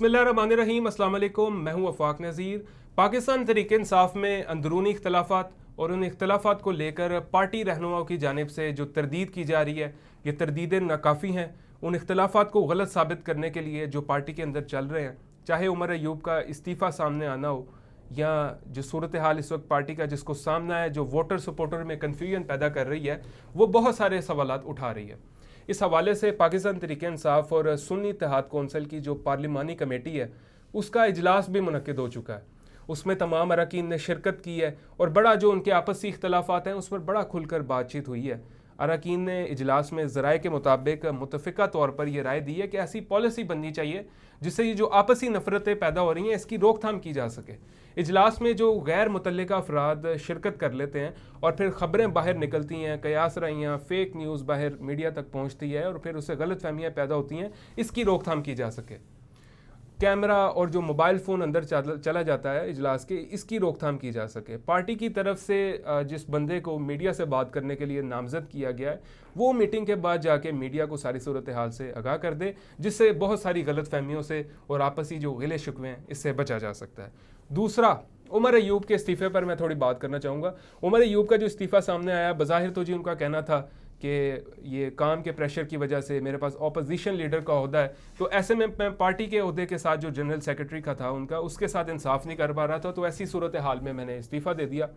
बिस्मिल्लाहिर्रहमानिर्रहीम, अस्सलाम वालेकुम। मैं हूं वफाक नज़ीर। पाकिस्तान तहरीक इंसाफ में अंदरूनी इख्तलाफात और उन इख्तलाफात को लेकर पार्टी रहनुमाओं की जानिब से जो तरदीद की जा रही है, ये तरदीदें नाकाफ़ी हैं। उन इख्तलाफात को गलत साबित करने के लिए जो पार्टी के अंदर चल रहे हैं, चाहे उमर अयूब का इस्तीफ़ा सामने आना हो या जो सूरत हाल इस वक्त पार्टी का जिसको सामना है, जो वोटर सपोर्टर में कन्फ्यूजन पैदा कर रही है, वो बहुत सारे सवालात उठा रही है। इस हवाले से पाकिस्तान तहरीक इंसाफ और सुन्नी इत्तेहाद कौंसिल की जो पार्लिमानी कमेटी है, उसका इजलास भी मुनक्किद हो चुका है। उसमें तमाम अरकान ने शिरकत की है और बड़ा जो उनके आपसी इख्तलाफात हैं उस पर बड़ा खुलकर बातचीत हुई है। अरकान ने इजलास में ज़राए के मुताबिक मुतफ़िका तौर पर यह राय दी है कि ऐसी पॉलिसी बननी चाहिए जिससे ये जो आपसी नफ़रतें पैदा हो रही हैं इसकी रोकथाम की जा सके। इजलास में जो गैर मुतल्लिका अफराद शिरकत कर लेते हैं और फिर ख़बरें बाहर निकलती हैं, कयास रहियाँ फेक न्यूज़ बाहर मीडिया तक पहुँचती है और फिर उससे गलत फहमियाँ पैदा होती हैं, इसकी रोकथाम की जा सके। कैमरा और जो मोबाइल फ़ोन अंदर चला जाता है इजलास के, इसकी रोकथाम की जा सके। पार्टी की तरफ से जिस बंदे को मीडिया से बात करने के लिए नामज़द किया गया है, वो मीटिंग के बाद जाके मीडिया को सारी सूरत हाल से आगाह कर दे, जिससे बहुत सारी गलत फहमियों से और आपसी जो गिले शिकवे हैं इससे बचा जा सकता है। दूसरा, उमर अयूब के इस्तीफ़े पर मैं थोड़ी बात करना चाहूँगा। उमर अयूब का जो इस्तीफ़ा सामने आया, बज़ाहिर तो जी उनका कहना था कि ये काम के प्रेशर की वजह से मेरे पास अपोजिशन लीडर का ओहदा है, तो ऐसे में मैं पार्टी के ओहदे के साथ जो जनरल सेक्रेटरी का था उनका, उसके साथ इंसाफ नहीं कर पा रहा था, तो ऐसी सूरत हाल में मैंने इस्तीफ़ा दे दिया।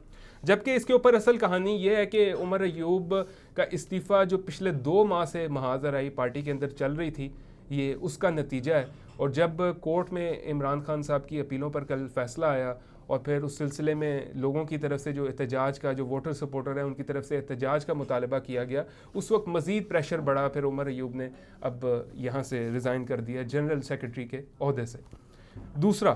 जबकि इसके ऊपर असल कहानी ये है कि उमर अयूब का इस्तीफ़ा जो पिछले 2 माह से महाजर आई पार्टी के अंदर चल रही थी, ये उसका नतीजा है। और जब कोर्ट में इमरान खान साहब की अपीलों पर कल फैसला आया और फिर उस सिलसिले में लोगों की तरफ से जो एहतजाज का, जो वोटर सपोर्टर है उनकी तरफ से एहतजाज का मुतालबा किया गया, उस वक्त मज़ीद प्रेशर बढ़ा। फिर उमर अयूब ने अब यहाँ से रिज़ाइन कर दिया जनरल सेक्रेटरी के ओहदे से। दूसरा,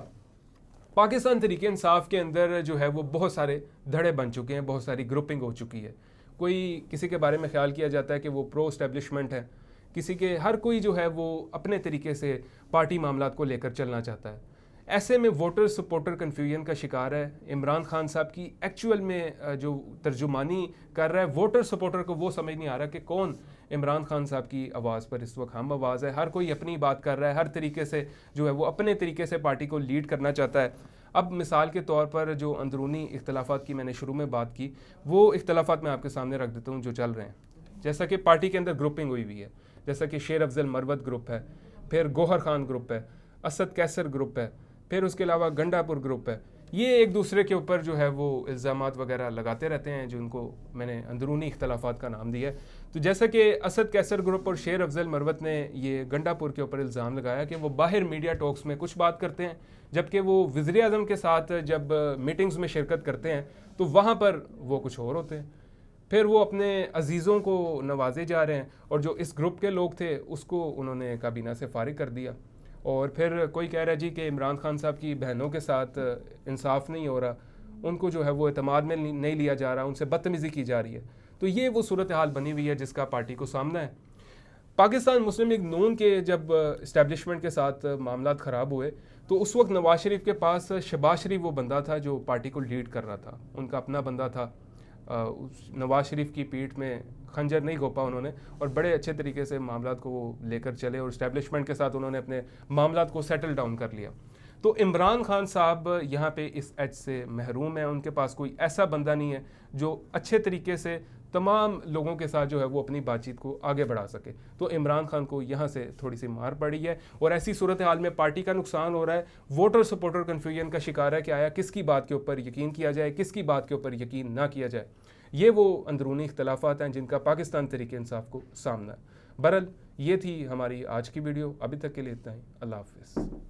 पाकिस्तान तहरीक इंसाफ के अंदर जो है वो बहुत सारे धड़े बन चुके हैं, बहुत सारी ग्रुपिंग हो चुकी है। कोई किसी के बारे में ख्याल किया जाता है कि वो प्रो एस्टेब्लिशमेंट है, किसी के, हर कोई जो है वो अपने तरीके से पार्टी मामलात को लेकर चलना चाहता है। ऐसे में वोटर सपोर्टर कन्फ्यूजन का शिकार है। इमरान खान साहब की एक्चुअल में जो तर्जुमानी कर रहा है वोटर सपोर्टर को, वो समझ नहीं आ रहा कि कौन इमरान खान साहब की आवाज़ पर इस वक्त हम आवाज़ है। हर कोई अपनी बात कर रहा है, हर तरीके से जो है वो अपने तरीके से पार्टी को लीड करना चाहता है। अब मिसाल के तौर पर जो अंदरूनी इख्तलाफात की मैंने शुरू में बात की, वो इख्तलाफात मैं आपके सामने रख देता हूँ जो चल रहे हैं। जैसा कि पार्टी के अंदर ग्रुपिंग हुई है, जैसा कि शेर अफजल मरवत ग्रुप है, फिर गौहर खान ग्रुप है, असद कैसर ग्रुप है, फिर उसके अलावा गंडापुर ग्रुप है। ये एक दूसरे के ऊपर जो है वो इल्ज़ामात वगैरह लगाते रहते हैं, जिनको मैंने अंदरूनी इख्तलाफात का नाम दिया है। तो जैसा कि असद कैसर ग्रुप और शेर अफजल मरवत ने ये गंडापुर के ऊपर इल्ज़ाम लगाया कि वो बाहर मीडिया टॉक्स में कुछ बात करते हैं, जबकि वो वज़ीर आज़म के साथ जब मीटिंग्स में शिरकत करते हैं तो वहाँ पर वो कुछ और होते हैं। फिर वो अपने अजीज़ों को नवाजे जा रहे हैं और जो इस ग्रुप के लोग थे उसको उन्होंने काबीना से फारिग कर दिया। और फिर कोई कह रहा है जी कि इमरान खान साहब की बहनों के साथ इंसाफ नहीं हो रहा, उनको जो है वो एतमाद में नहीं लिया जा रहा, उनसे बदतमीज़ी की जा रही है। तो ये वो सूरत हाल बनी हुई है जिसका पार्टी को सामना है। पाकिस्तान मुस्लिम लीग नून के जब इस्टेब्लिशमेंट के साथ मामला ख़राब हुए तो उस वक्त नवाज शरीफ के पास शहबाज शरीफ वो बंदा था जो पार्टी को लीड कर रहा था, उनका अपना बंदा था। नवाज शरीफ की पीठ में खंजर नहीं घोंपा उन्होंने और बड़े अच्छे तरीके से मामलात को वो लेकर चले और इस्टेब्लिशमेंट के साथ उन्होंने अपने मामलात को सेटल डाउन कर लिया। तो इमरान खान साहब यहाँ पे इस एज से महरूम है, उनके पास कोई ऐसा बंदा नहीं है जो अच्छे तरीके से तमाम लोगों के साथ जो है वो अपनी बातचीत को आगे बढ़ा सके। तो इमरान खान को यहाँ से थोड़ी सी मार पड़ी है और ऐसी सूरत हाल में पार्टी का नुकसान हो रहा है। वोटर सपोर्टर कन्फ्यूजन का शिकार है कि आया किसकी बात के ऊपर यकीन किया जाए, किसकी बात के ऊपर यकीन ना किया जाए। ये वो अंदरूनी इख्तलाफात हैं जिनका पाकिस्तान तहरीक इंसाफ को सामना है। बहरहाल ये थी हमारी आज की वीडियो। अभी तक के लिए इतना ही। अल्लाह हाफ़िज़।